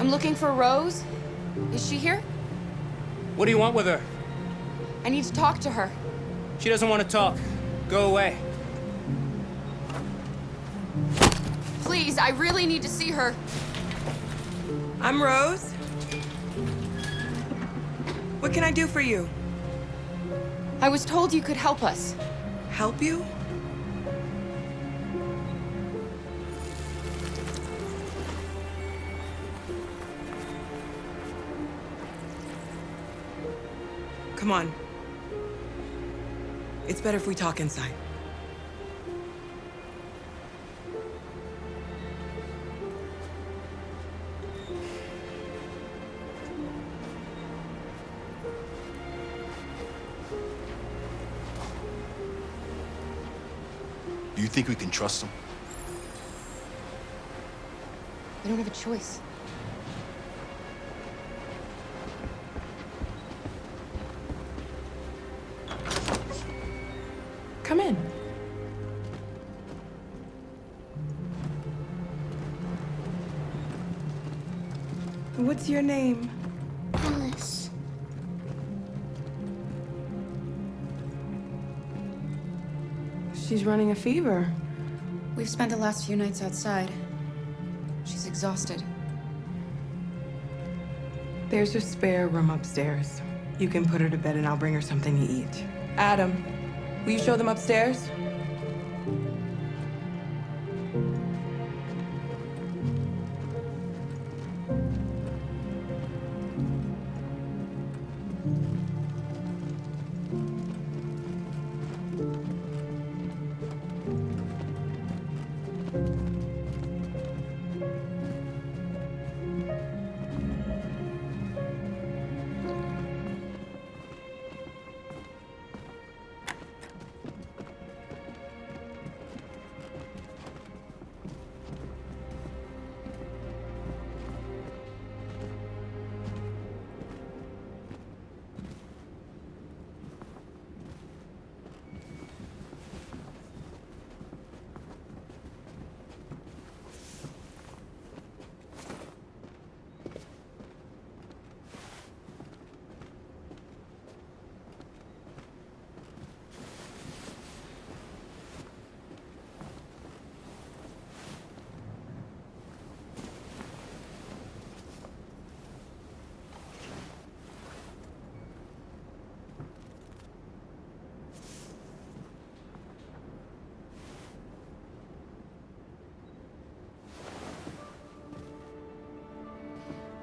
I'm looking for Rose. Is she here? What do you want with her? I need to talk to her. She doesn't want to talk. Go away. Please, I really need to see her. I'm Rose. What can I do for you? I was told you could help us. Help you? Come on. It's better if we talk inside. Do you think we can trust him? We don't have a choice. Come in. What's your name? Alice. She's running a fever. We've spent the last few nights outside. She's exhausted. There's a spare room upstairs. You can put her to bed and I'll bring her something to eat. Adam, will you show them upstairs?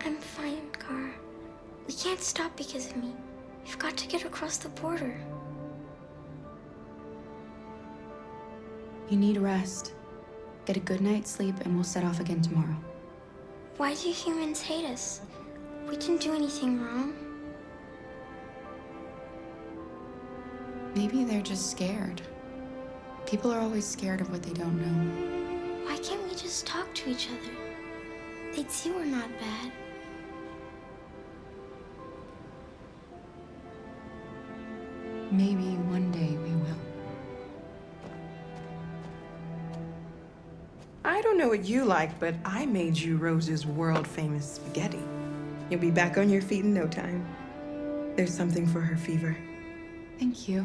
I'm fine, Gar. We can't stop because of me. We've got to get across the border. You need rest. Get a good night's sleep and we'll set off again tomorrow. Why do humans hate us? We didn't do anything wrong. Maybe they're just scared. People are always scared of what they don't know. Why can't we just talk to each other? They'd see we're not bad. Maybe one day we will. I don't know what you like, but I made you Rose's world-famous spaghetti. You'll be back on your feet in no time. There's something for her fever. Thank you.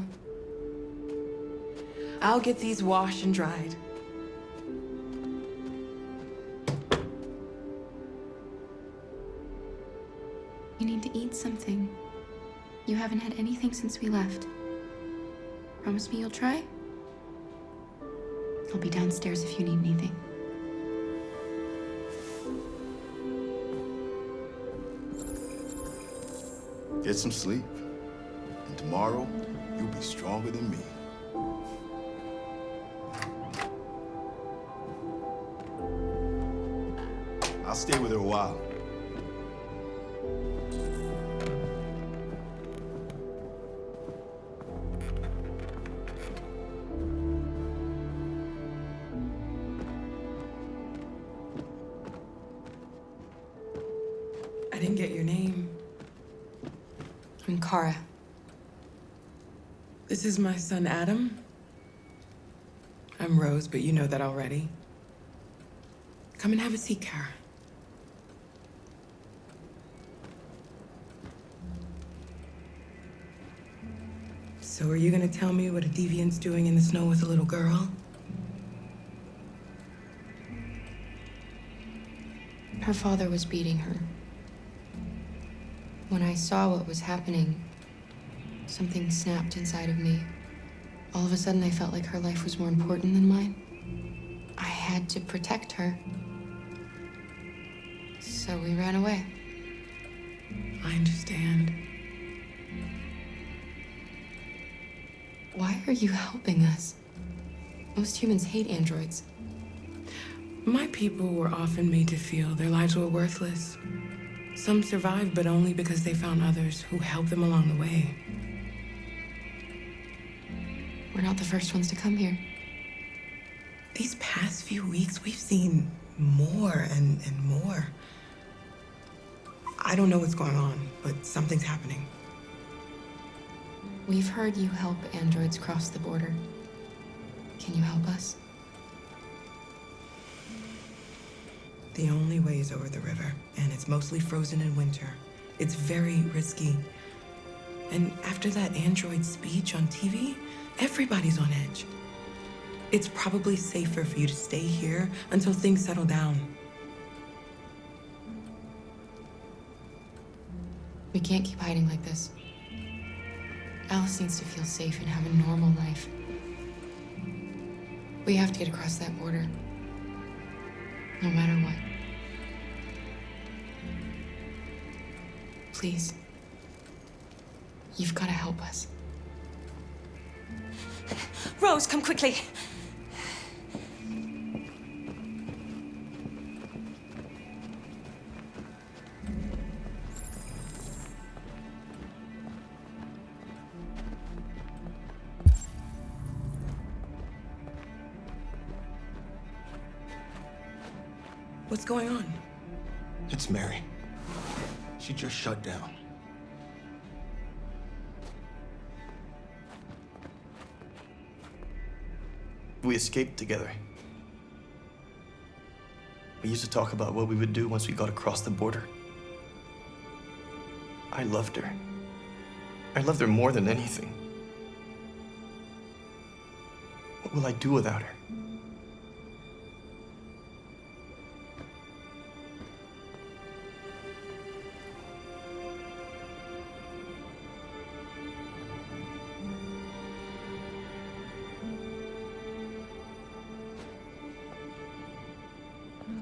I'll get these washed and dried. You need to eat something. You haven't had anything since we left. Promise me you'll try? I'll be downstairs if you need anything. Get some sleep. And tomorrow, you'll be stronger than me. I'll stay with her a while. I didn't get your name. I'm Kara. This is my son, Adam. I'm Rose, but you know that already. Come and have a seat, Kara. So are you gonna tell me what a deviant's doing in the snow with a little girl? Her father was beating her. When I saw what was happening, something snapped inside of me. All of a sudden, I felt like her life was more important than mine. I had to protect her. So we ran away. I understand. Why are you helping us? Most humans hate androids. My people were often made to feel their lives were worthless. Some survived, but only because they found others who helped them along the way. We're not the first ones to come here. These past few weeks, we've seen more and more. I don't know what's going on, but something's happening. We've heard you help androids cross the border. Can you help us? The only way is over the river, and it's mostly frozen in winter. It's very risky. And after that android speech on TV, everybody's on edge. It's probably safer for you to stay here until things settle down. We can't keep hiding like this. Alice needs to feel safe and have a normal life. We have to get across that border. No matter what. Please. You've got to help us. Rose, come quickly. What's going on? It's Mary. She just shut down. We escaped together. We used to talk about what we would do once we got across the border. I loved her. I loved her more than anything. What will I do without her?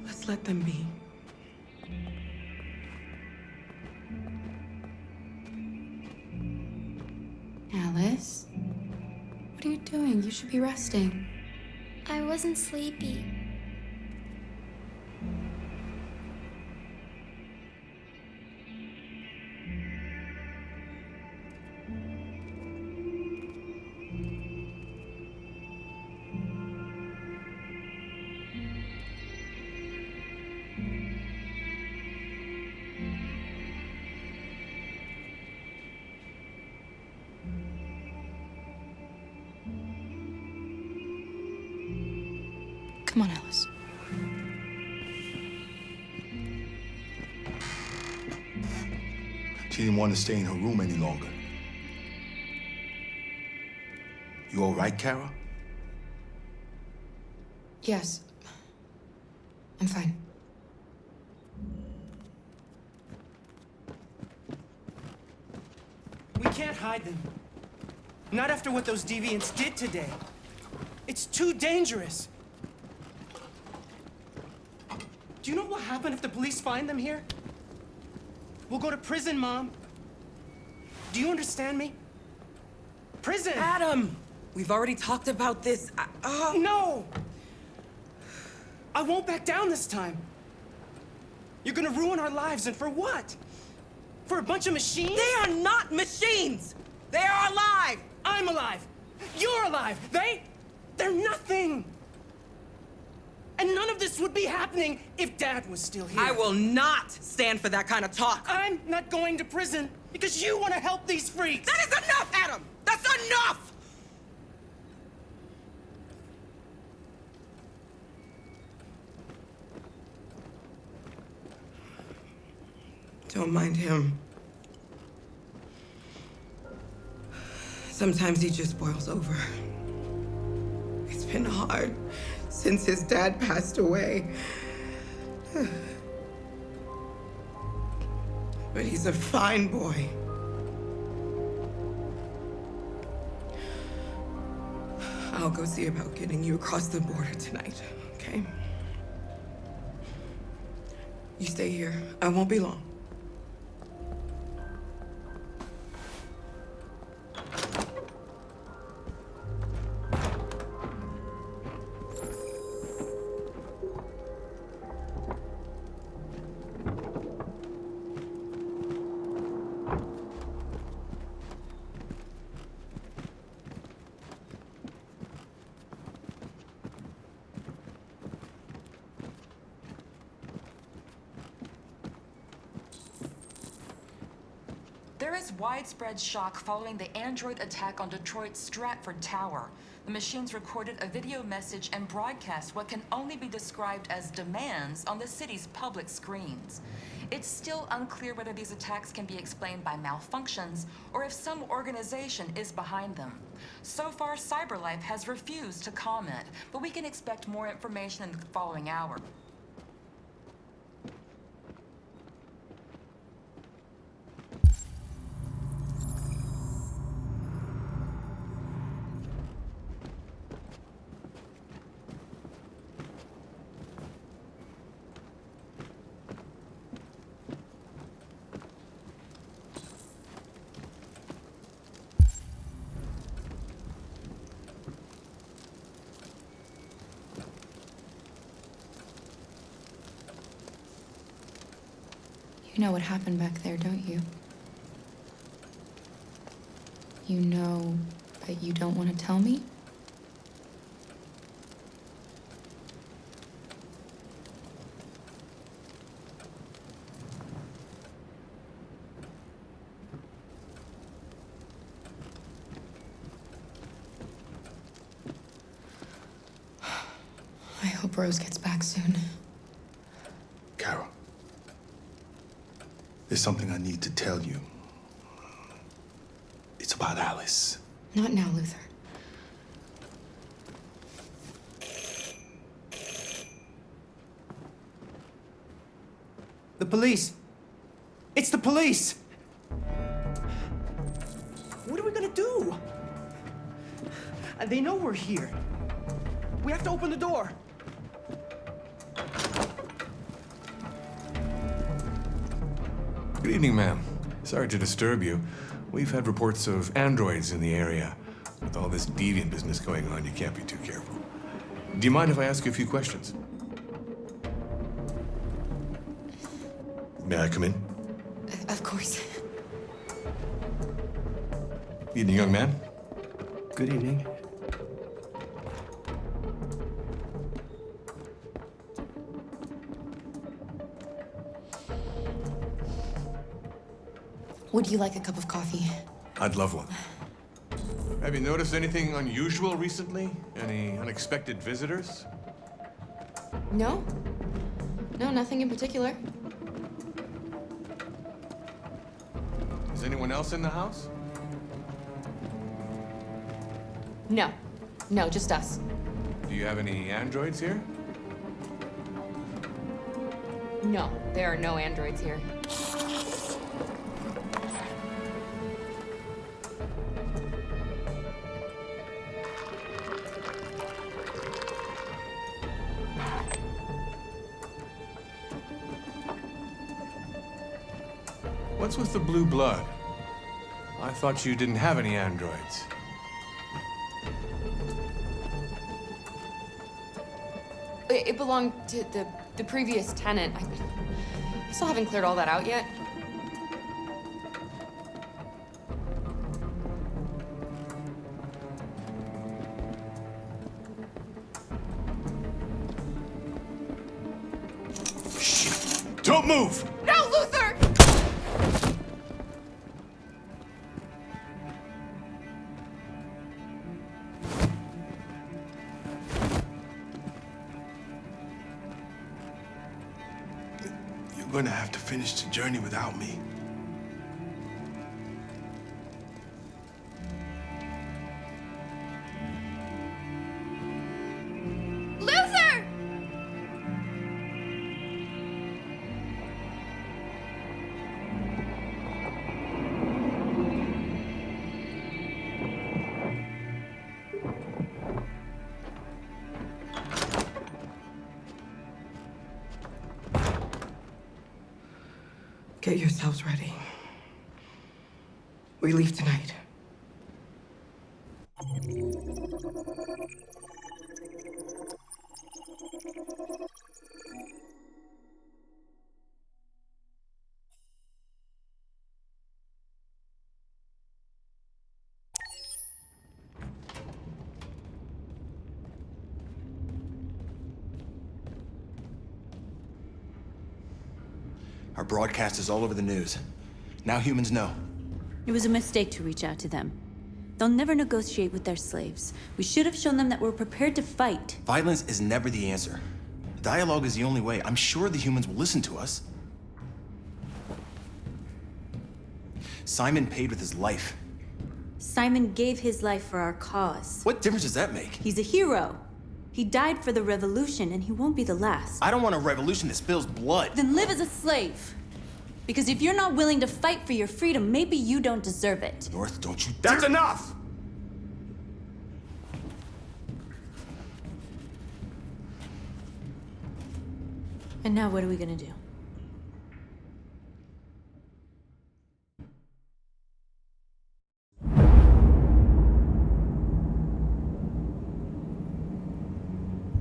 Let's let them be. Alice? What are you doing? You should be resting. I wasn't sleepy. Come on, Alice. She didn't want to stay in her room any longer. You all right, Kara? Yes. I'm fine. We can't hide them. Not after what those deviants did today. It's too dangerous. Do you know what will happen if the police find them here? We'll go to prison, Mom. Do you understand me? Prison! Adam! We've already talked about this. No! I won't back down this time. You're gonna ruin our lives, and for what? For a bunch of machines? They are not machines! They are alive! I'm alive! You're alive! They're nothing! And none of this would be happening if Dad was still here. I will not stand for that kind of talk. I'm not going to prison because you want to help these freaks! That is enough, Adam! That's enough! Don't mind him. Sometimes he just boils over. It's been hard since his dad passed away. But he's a fine boy. I'll go see about getting you across the border tonight, okay? You stay here. I won't be long. There is widespread shock following the android attack on Detroit's Stratford Tower. The machines recorded a video message and broadcast what can only be described as demands on the city's public screens. It's still unclear whether these attacks can be explained by malfunctions or if some organization is behind them. So far, CyberLife has refused to comment, but we can expect more information in the following hour. You know what happened back there, don't you? You know, but you don't want to tell me? I hope Rose gets back soon. Carol, there's something I need to tell you. It's about Alice. Not now, Luther. The police! It's the police! What are we gonna do? And they know we're here. We have to open the door. Good evening, ma'am. Sorry to disturb you. We've had reports of androids in the area. With all this deviant business going on, you can't be too careful. Do you mind if I ask you a few questions? May I come in? Of course. Evening, young man. Good evening. Would you like a cup of coffee? I'd love one. Have you noticed anything unusual recently? Any unexpected visitors? No? No, nothing in particular. Is anyone else in the house? No. No, just us. Do you have any androids here? No, there are no androids here. What's with the blue blood? I thought you didn't have any androids. It belonged to the previous tenant. I still haven't cleared all that out yet. Shit! Don't move! No, Luther! You're gonna have to finish the journey without me. Get yourselves ready. We leave tonight. Our broadcast is all over the news. Now humans know. It was a mistake to reach out to them. They'll never negotiate with their slaves. We should have shown them that we're prepared to fight. Violence is never the answer. Dialogue is the only way. I'm sure the humans will listen to us. Simon paid with his life. Simon gave his life for our cause. What difference does that make? He's a hero. He died for the revolution, and he won't be the last. I don't want a revolution that spills blood. Then live as a slave. Because if you're not willing to fight for your freedom, maybe you don't deserve it. North, don't you That's enough! And now what are we gonna do?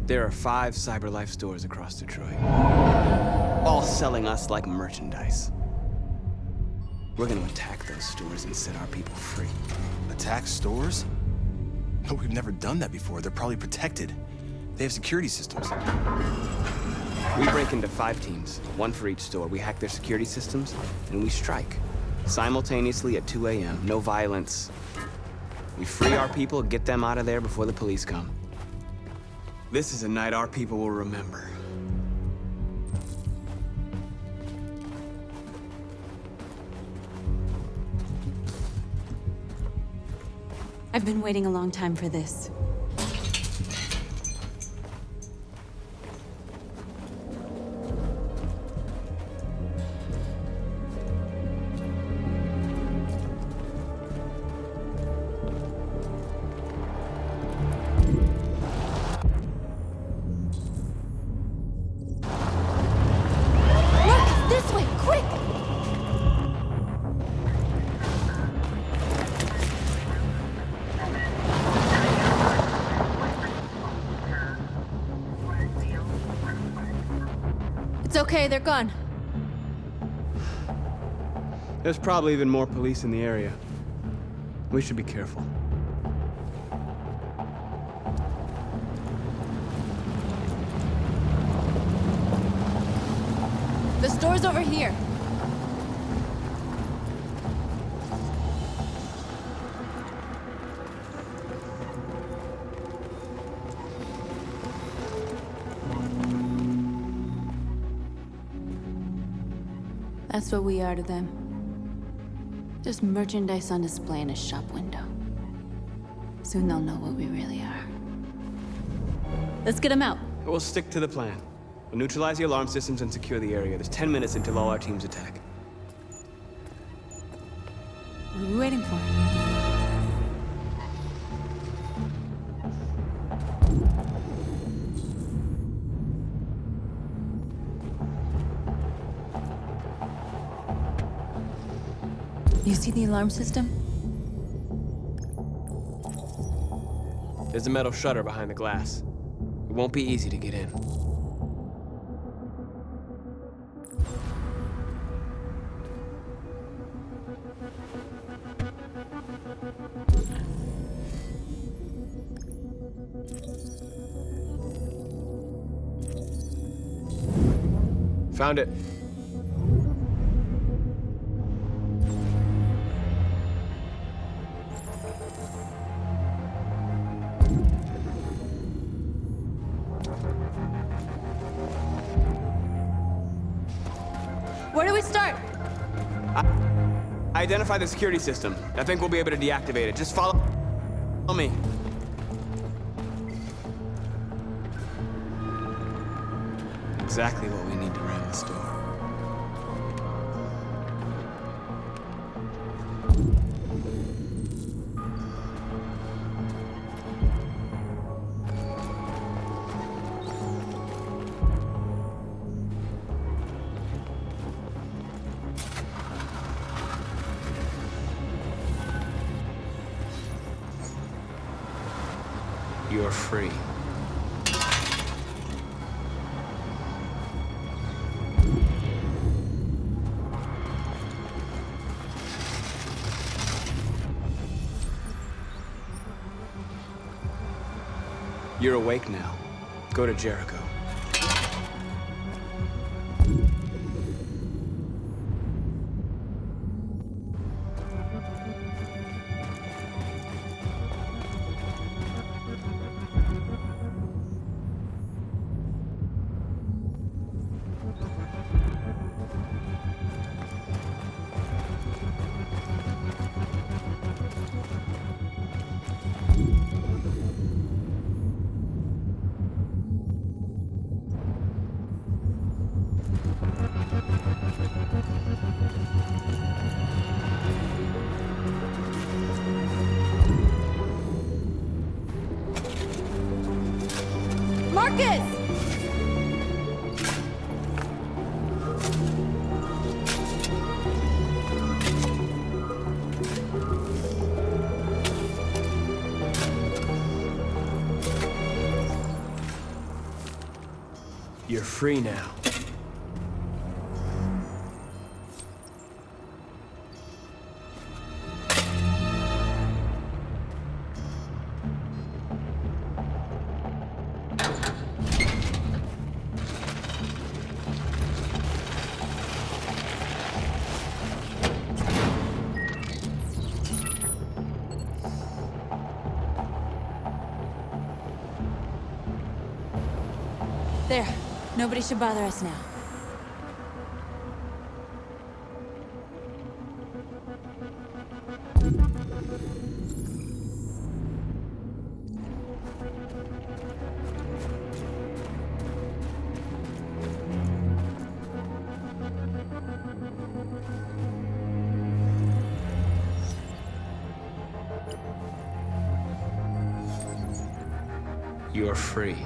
There are 5 CyberLife stores across Detroit, all selling us like merchandise. We're gonna attack those stores and set our people free. Attack stores? But we've never done that before. They're probably protected. They have security systems. We break into 5 teams, 1 for each store. We hack their security systems, and we strike. Simultaneously at 2 a.m., no violence. We free our people, get them out of there before the police come. This is a night our people will remember. I've been waiting a long time for this. Okay, they're gone. There's probably even more police in the area. We should be careful. The store's over here. That's what we are to them. Just merchandise on display in a shop window. Soon they'll know what we really are. Let's get them out. We'll stick to the plan. We'll neutralize the alarm systems and secure the area. There's 10 minutes until all our teams attack. What are we waiting for? You see the alarm system? There's a metal shutter behind the glass. It won't be easy to get in. Found it. Where do we start? Identify the security system. I think we'll be able to deactivate it. Just follow me. Exactly what we need to ram the store. You're free. You're awake now. Go to Jericho. Markus! You're free now. There. Nobody should bother us now. You're free.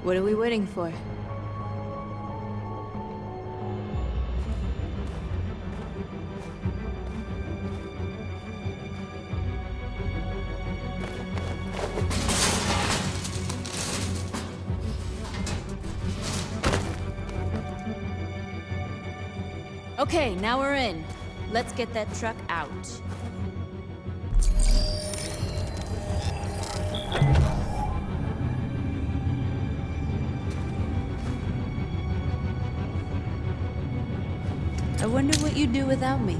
What are we waiting for? Okay, now we're in. Let's get that truck out. I wonder what you'd do without me.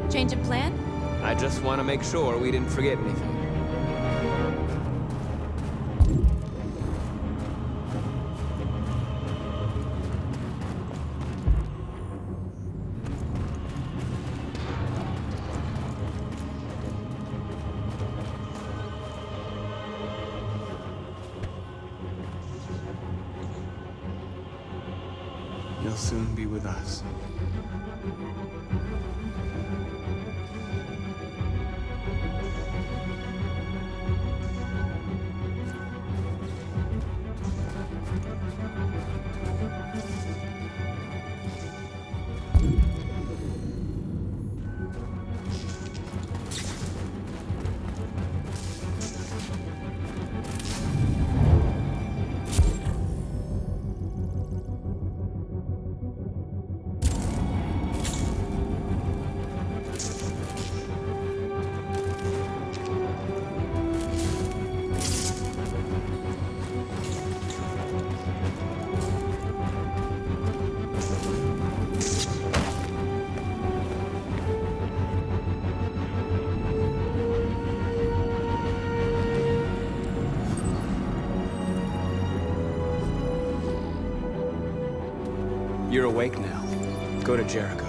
Change of plan? I just want to make sure we didn't forget anything. You'll soon be with us. You're awake now. Go to Jericho.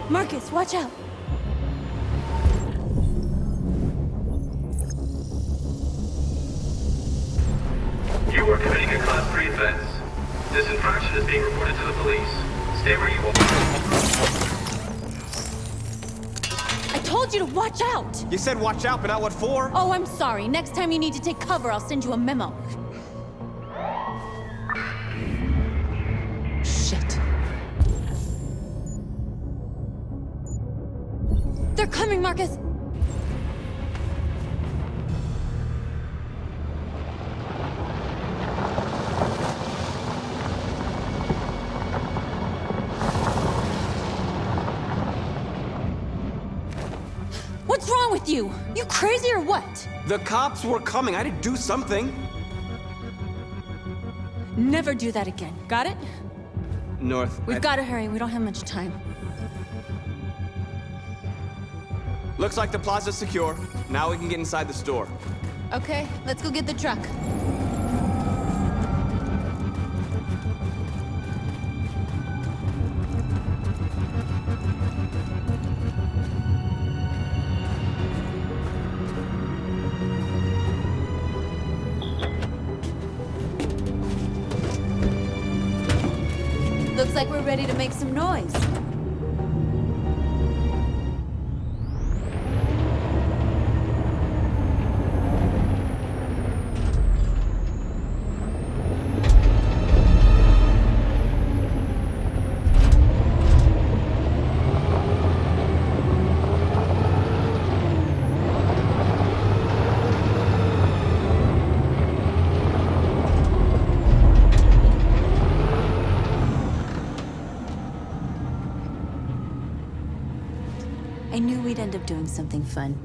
Markus, watch out! You are committing a Class 3 offense. This infraction is being reported to the police. Stay where you are. I told you to watch out! You said watch out, but not what for? Oh, I'm sorry. Next time you need to take cover, I'll send you a memo. Shit. They're coming, Markus! What's wrong with you? You crazy or what? The cops were coming. I had to do something. Never do that again. Got it? North. We've got to hurry. We don't have much time. Looks like the plaza's secure. Now we can get inside the store. Okay, let's go get the truck. Looks like we're ready to make some noise. I knew we'd end up doing something fun.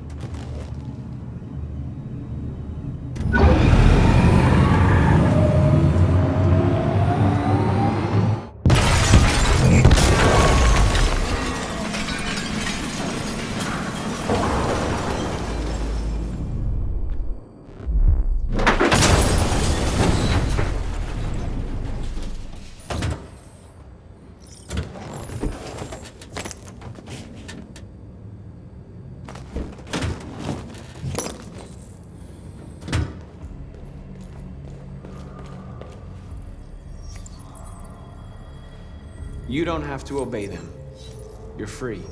You don't have to obey them. You're free.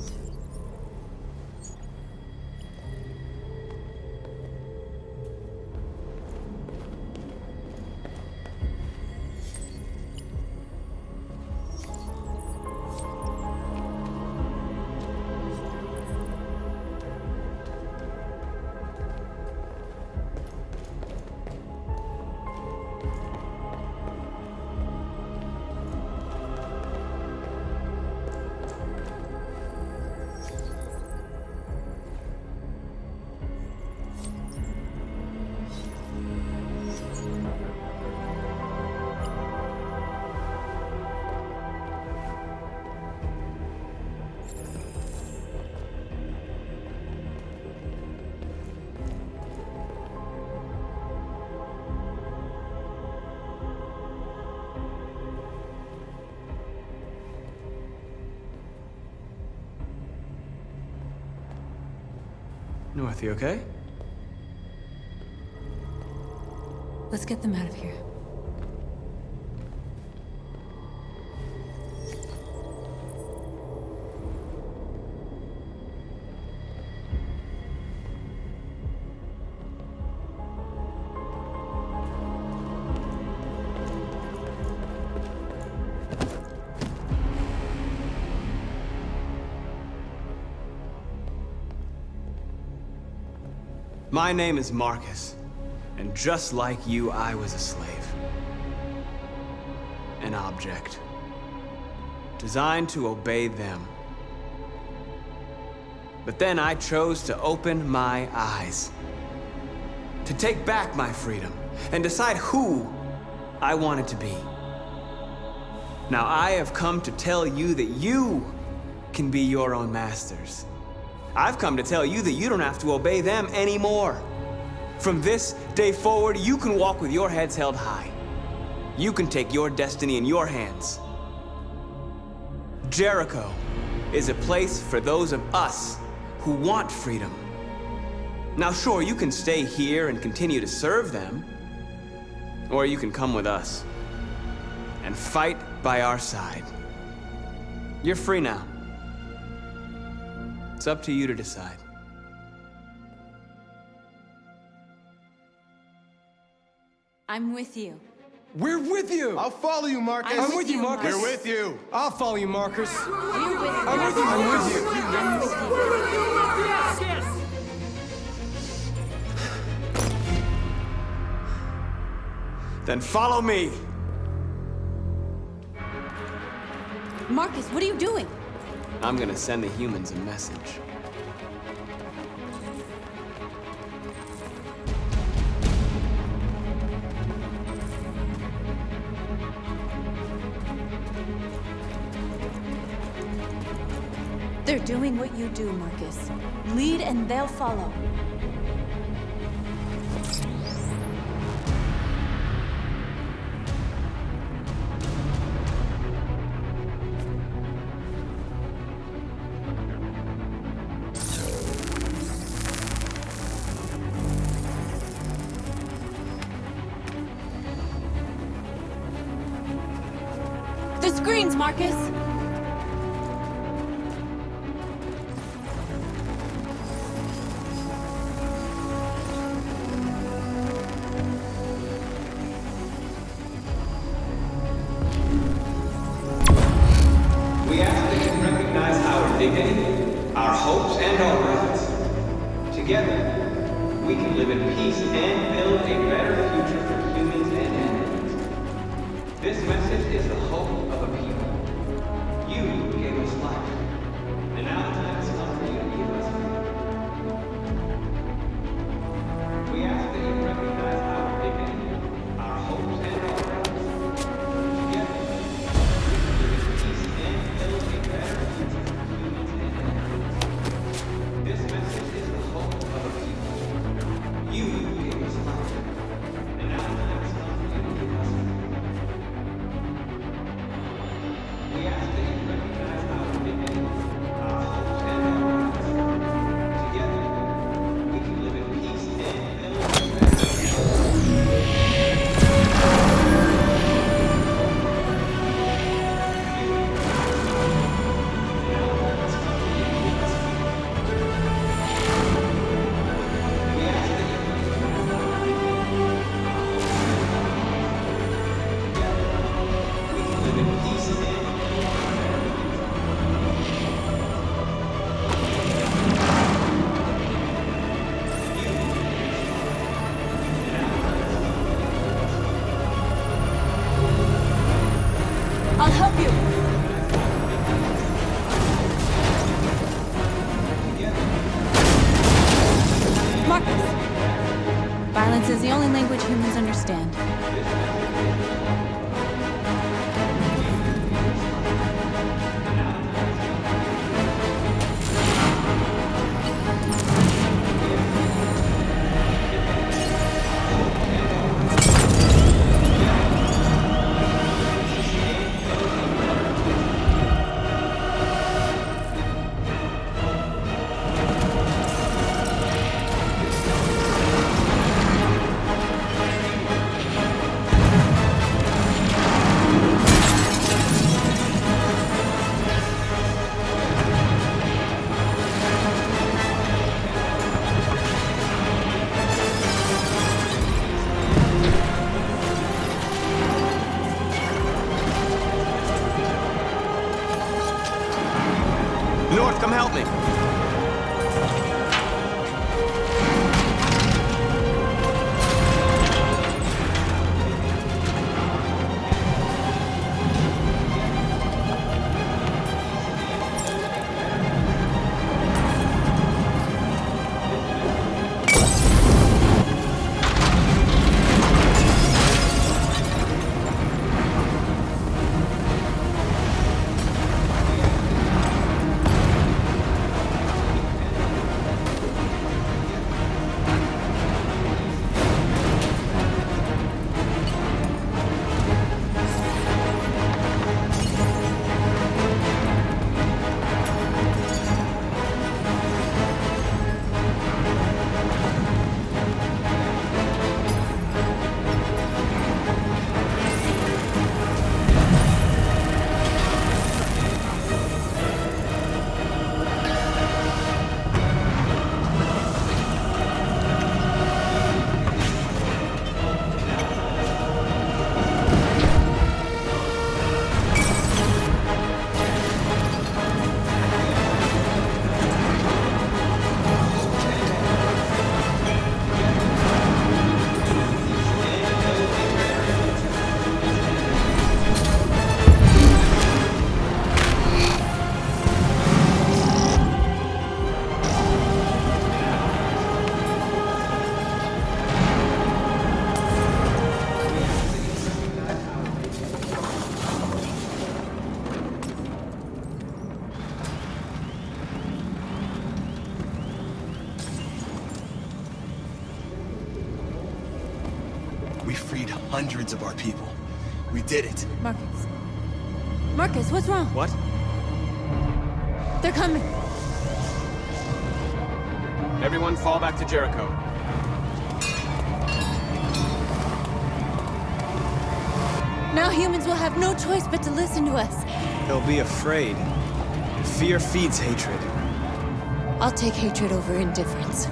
North, you okay? Let's get them out of here. My name is Markus, and just like you, I was a slave. An object. designed to obey them. But then I chose to open my eyes, to take back my freedom, and decide who I wanted to be. Now I have come to tell you that you can be your own masters. I've come to tell you that you don't have to obey them anymore. From this day forward, you can walk with your heads held high. You can take your destiny in your hands. Jericho is a place for those of us who want freedom. Now sure, you can stay here and continue to serve them, or you can come with us and fight by our side. You're free now. It's up to you to decide. I'm with you. We're with you! I'll follow you, Marcus. I'm with you, Marcus. We're with you. I'll follow you, Marcus. We're with you. I'm with you. I'm with you. I'm with you. Then follow me. Markus, what are you doing? I'm gonna send the humans a message. They're doing what you do, Markus. Lead and they'll follow. The screens, Markus! We ask that you recognize our dignity, our hopes, and our rights. Together, we can live in peace and build a better future for humans and animals. This message is the hope of a people. You gave us life, and now the time has come for you to give us freedom. We ask that you recognize our dignity, our hopes, and our rights. Together, this message is the hope of a people. You gave us life, and now the time has come for you to give us freedom. We ask that you recognize our dignity, our hopes, and our rights. Together, we can live in peace and build a better I'll help you! Markus! Violence is the only language humans understand. We freed hundreds of our people. We did it. Marcus. Marcus, what's wrong? What? They're coming. Everyone fall back to Jericho. Now humans will have no choice but to listen to us. They'll be afraid. Fear feeds hatred. I'll take hatred over indifference.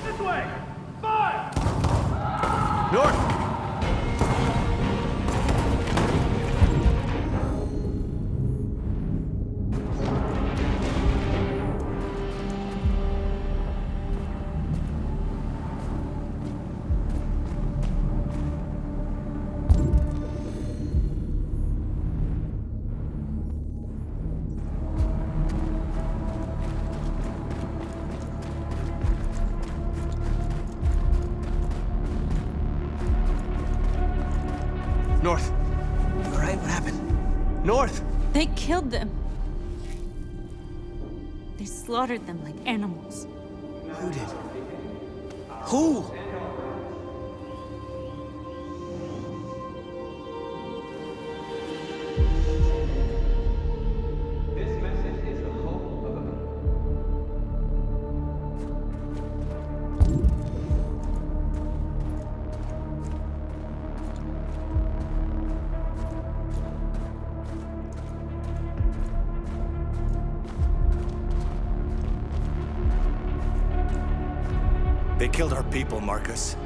This way! Fire! North! North. You all right? What happened? North! They killed them. They slaughtered them like animals. Who did? Who? This message is the hope of a... They killed our people, Markus.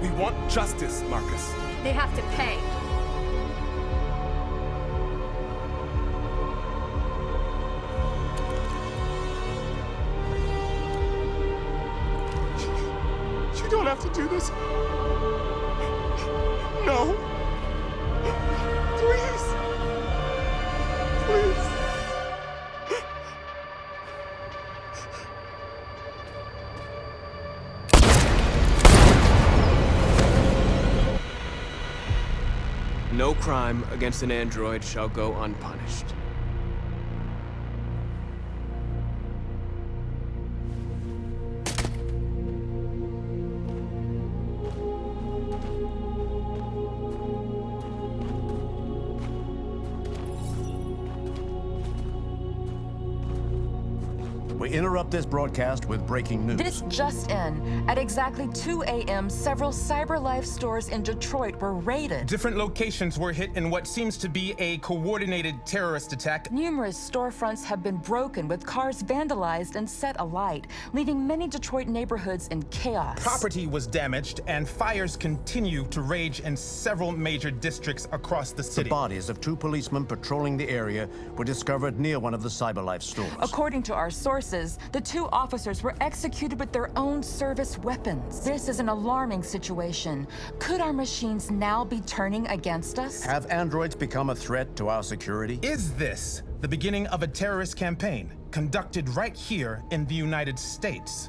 We want justice, Markus. They have to pay. You don't have to do this. No. Please. Please. No crime against an android shall go unpunished. We interrupt this broadcast with breaking news. This just in. At exactly 2 a.m., several CyberLife stores in Detroit were raided. Different locations were hit in what seems to be a coordinated terrorist attack. Numerous storefronts have been broken, with cars vandalized and set alight, leaving many Detroit neighborhoods in chaos. Property was damaged, and fires continue to rage in several major districts across the The city. bodies of two policemen patrolling the area were discovered near one of the CyberLife stores. According to our sources, the two officers were executed with their own service weapons. This is an alarming situation. Could our machines now be turning against us? Have androids become a threat to our security? Is this the beginning of a terrorist campaign conducted right here in the United States?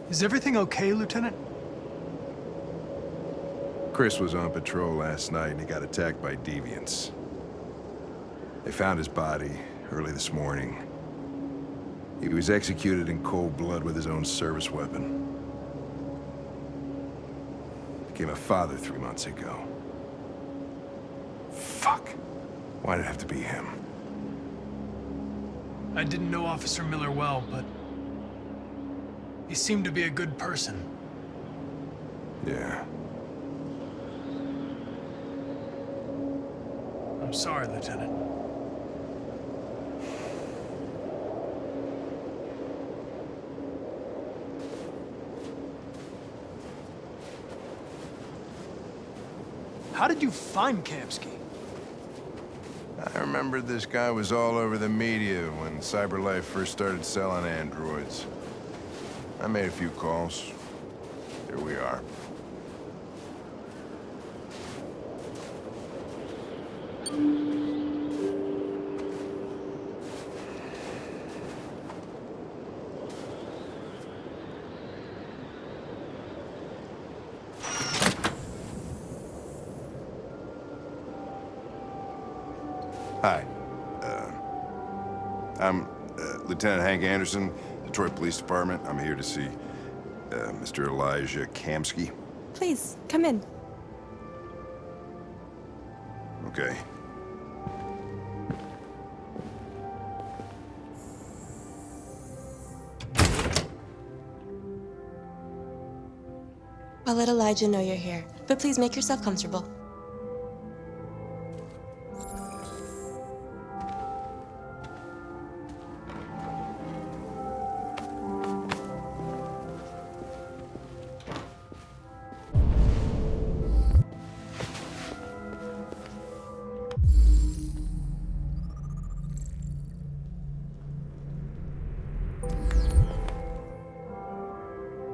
Is everything okay, Lieutenant? Chris was on patrol last night and he got attacked by deviants. They found his body early this morning. He was executed in cold blood with his own service weapon. Became a father 3 months ago. Fuck. Why did it have to be him? I didn't know Officer Miller well, but he seemed to be a good person. Yeah. I'm sorry, Lieutenant. How did you find Kamsky? I remember this guy was all over the media when CyberLife first started selling androids. I made a few calls. Here we are. Hi. I'm Lieutenant Hank Anderson, Detroit Police Department. I'm here to see Mr. Elijah Kamsky. Please, come in. Okay. I'll let Elijah know you're here, but please make yourself comfortable.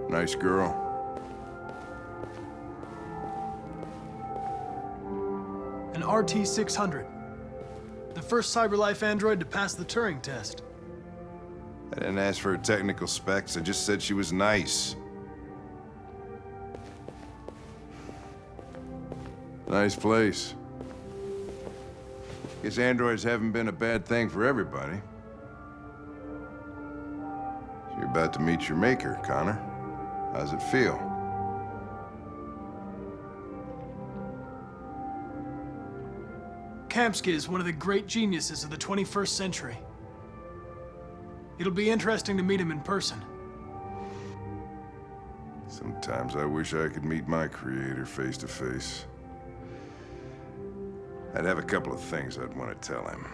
Nice girl. An RT-600. The first CyberLife android to pass the Turing test. I didn't ask for her technical specs. I just said she was nice. Nice place. Guess androids haven't been a bad thing for everybody. So you're about to meet your maker, Connor. How's it feel? Kamsky is one of the great geniuses of the 21st century. It'll be interesting to meet him in person. Sometimes I wish I could meet my creator face to face. I'd have a couple of things I'd want to tell him.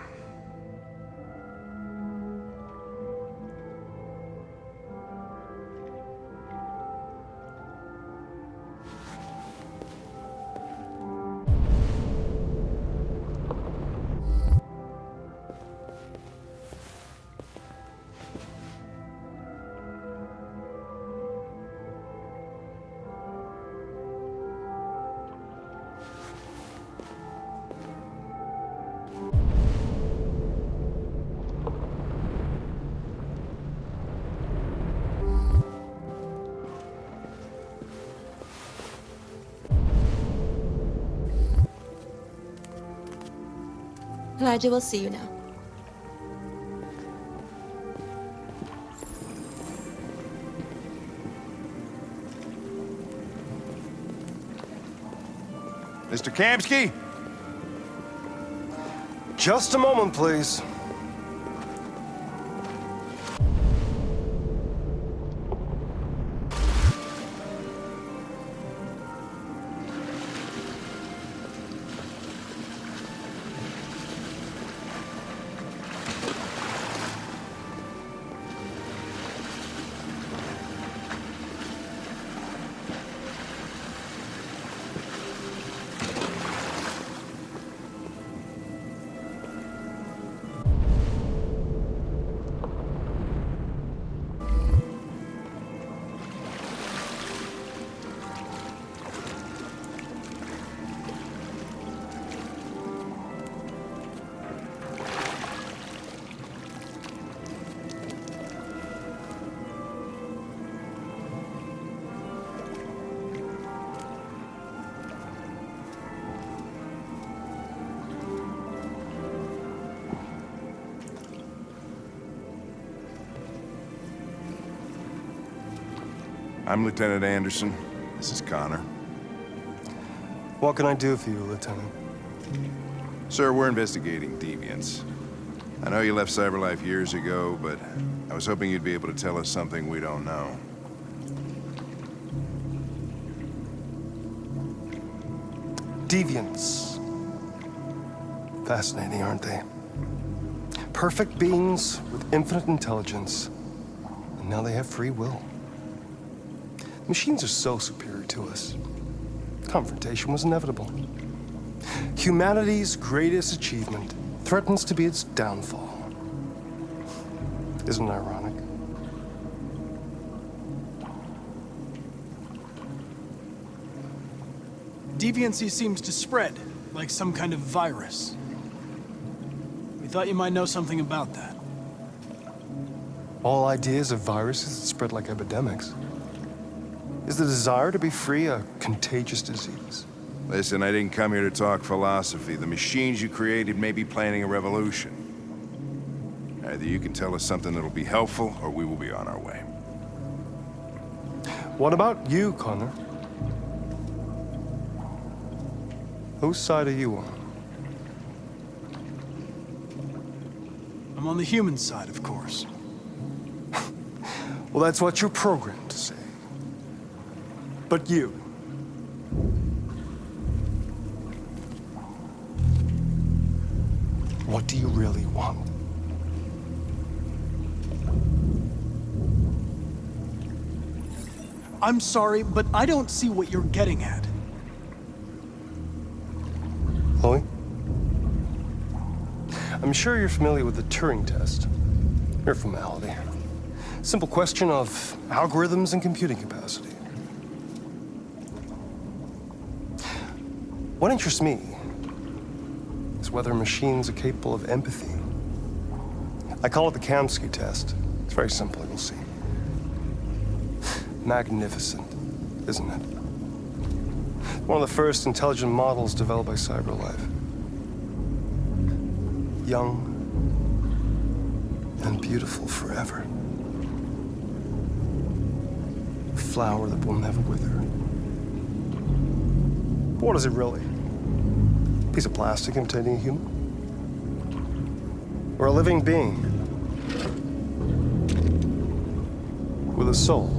Elijah will see you now. Mr. Kamsky? Just a moment, please. I'm Lieutenant Anderson. This is Connor. What can I do for you, Lieutenant? Sir, we're investigating deviants. I know you left CyberLife years ago, but I was hoping you'd be able to tell us something we don't know. Deviants. Fascinating, aren't they? Perfect beings with infinite intelligence, and now they have free will. Machines are so superior to us. Confrontation was inevitable. Humanity's greatest achievement threatens to be its downfall. Isn't it ironic? Deviancy seems to spread, like some kind of virus. We thought you might know something about that. All ideas of viruses that spread like epidemics. Is the desire to be free a contagious disease? Listen, I didn't come here to talk philosophy. The machines you created may be planning a revolution. Either you can tell us something that'll be helpful, or we will be on our way. What about you, Connor? Whose side are you on? I'm on the human side, of course. Well, that's what you're programmed to say. But you. What do you really want? I'm sorry, but I don't see what you're getting at. Chloe? I'm sure you're familiar with the Turing test. Mere formality. Simple question of algorithms and computing capacity. What interests me is whether machines are capable of empathy. I call it the Kamsky test. It's very simple, you'll see. Magnificent, isn't it? One of the first intelligent models developed by CyberLife. Young and beautiful forever. A flower that will never wither. But what is it really? A piece of plastic imitating a human? Or a living being with a soul?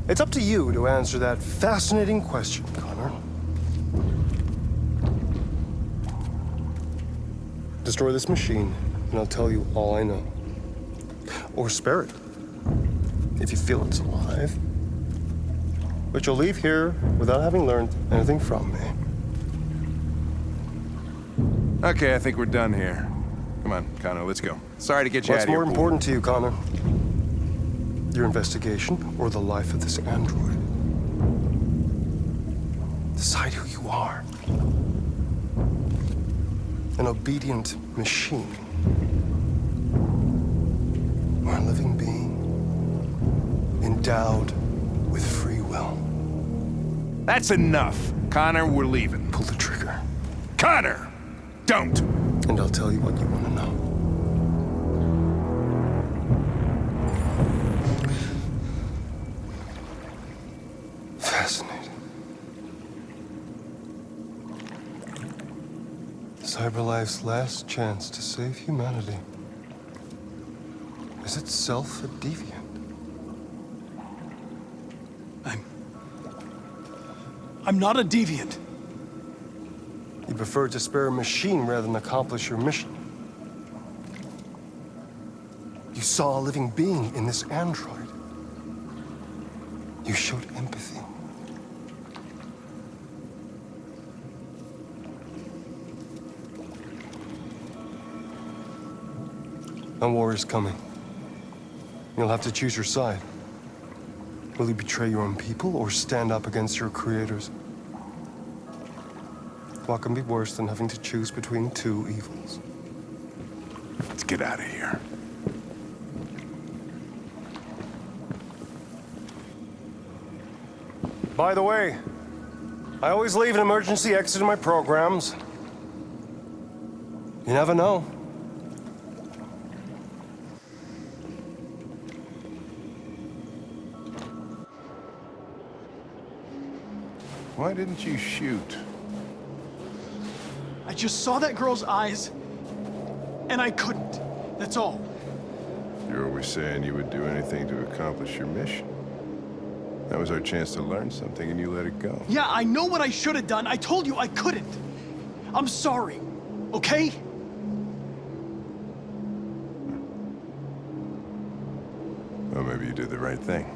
It's up to you to answer that fascinating question, Connor. Destroy this machine, and I'll tell you all I know. Or spare it, if you feel it's alive. But you'll leave here without having learned anything from me. Okay, I think we're done here. Come on, Connor, let's go. Sorry to get you out What's of here. more important to you, Connor? Your investigation or the life of this android? Decide who you are. An obedient machine. Or a living being endowed with free will. That's enough. Connor, we're leaving. Pull the trigger. Connor! Don't! And I'll tell you what you want to know. Fascinating. CyberLife's last chance to save humanity is itself a deviant. I'm not a deviant. You prefer to spare a machine rather than accomplish your mission. You saw a living being in this android. You showed empathy. A war is coming. You'll have to choose your side. Will you betray your own people or stand up against your creators? What can be worse than having to choose between two evils? Let's get out of here. By the way, I always leave an emergency exit in my programs. You never know. Why didn't you shoot? I just saw that girl's eyes, and I couldn't. That's all. You're always saying you would do anything to accomplish your mission. That was our chance to learn something, and you let it go. Yeah, I know what I should have done. I told you I couldn't. I'm sorry, okay? Well, maybe you did the right thing.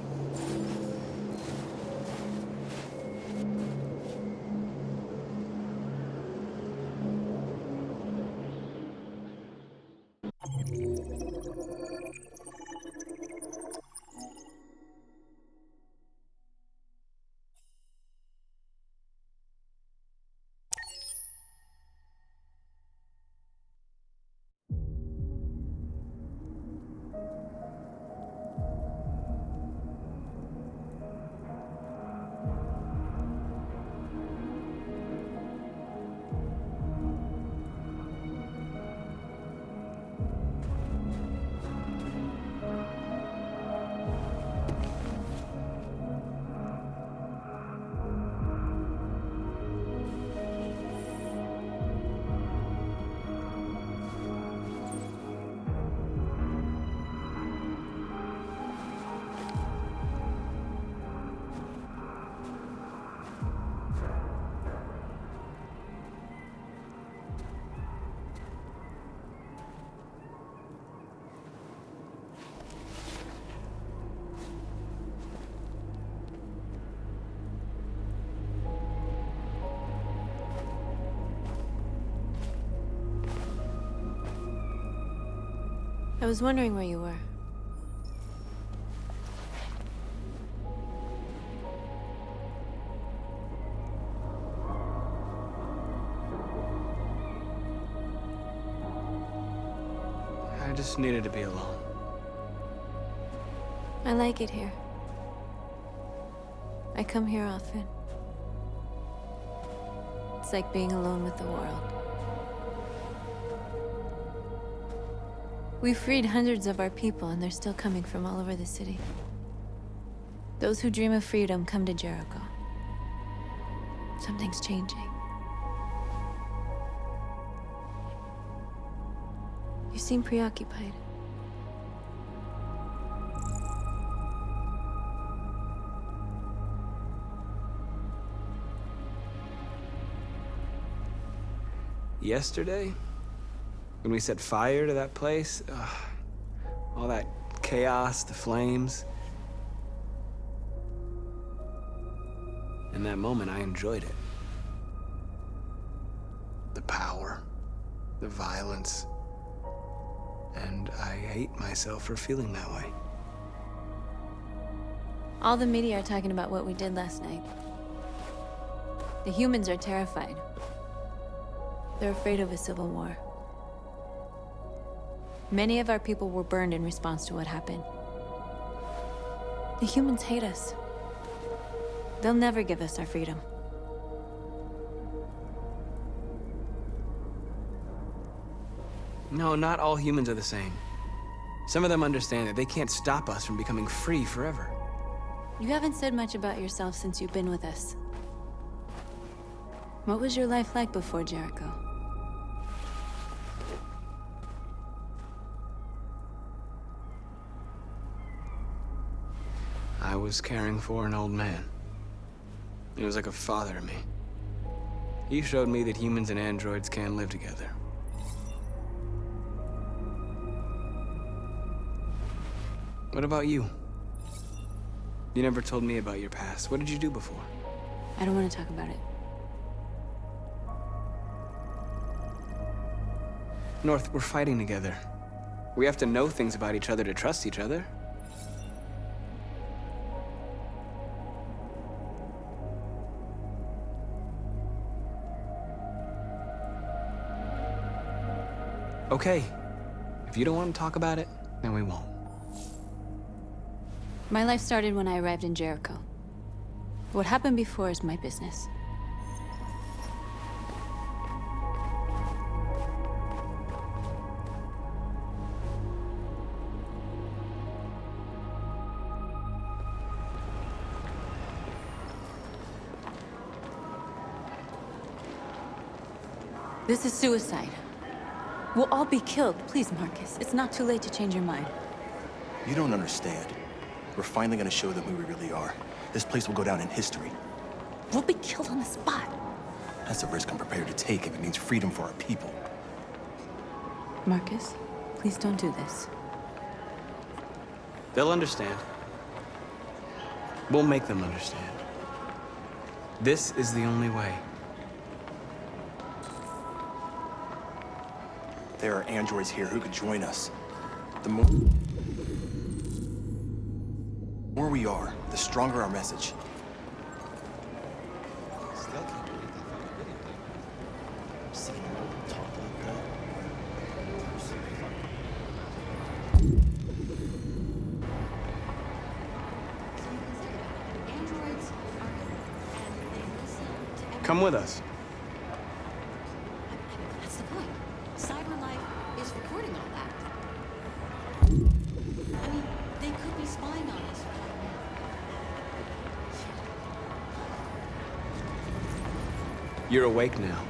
I was wondering where you were. I just needed to be alone. I like it here. I come here often. It's like being alone with the world. We freed hundreds of our people, and they're still coming from all over the city. Those who dream of freedom come to Jericho. Something's changing. You seem preoccupied. Yesterday, when we set fire to that place, all that chaos, the flames. In that moment, I enjoyed it. The power, the violence. And I hate myself for feeling that way. All the media are talking about what we did last night. The humans are terrified. They're afraid of a civil war. Many of our people were burned in response to what happened. The humans hate us. They'll never give us our freedom. No, not all humans are the same. Some of them understand that they can't stop us from becoming free forever. You haven't said much about yourself since you've been with us. What was your life like before Jericho? I was caring for an old man. He was like a father to me. He showed me that humans and androids can live together. What about you? You never told me about your past. What did you do before? I don't want to talk about it. North, we're fighting together. We have to know things about each other to trust each other. Okay. If you don't want to talk about it, then we won't. My life started when I arrived in Jericho. What happened before is my business. This is suicide. We'll all be killed. Please, Marcus. It's not too late to change your mind. You don't understand. We're finally gonna show them who we really are. This place will go down in history. We'll be killed on the spot. That's a risk I'm prepared to take if it means freedom for our people. Marcus, please don't do this. They'll understand. We'll make them understand. This is the only way. There are androids here who could join us. The more we are, the stronger our message. Come with us. That's the point. Cyberlife is recording all that. I mean, they could be spying on us. You're awake now.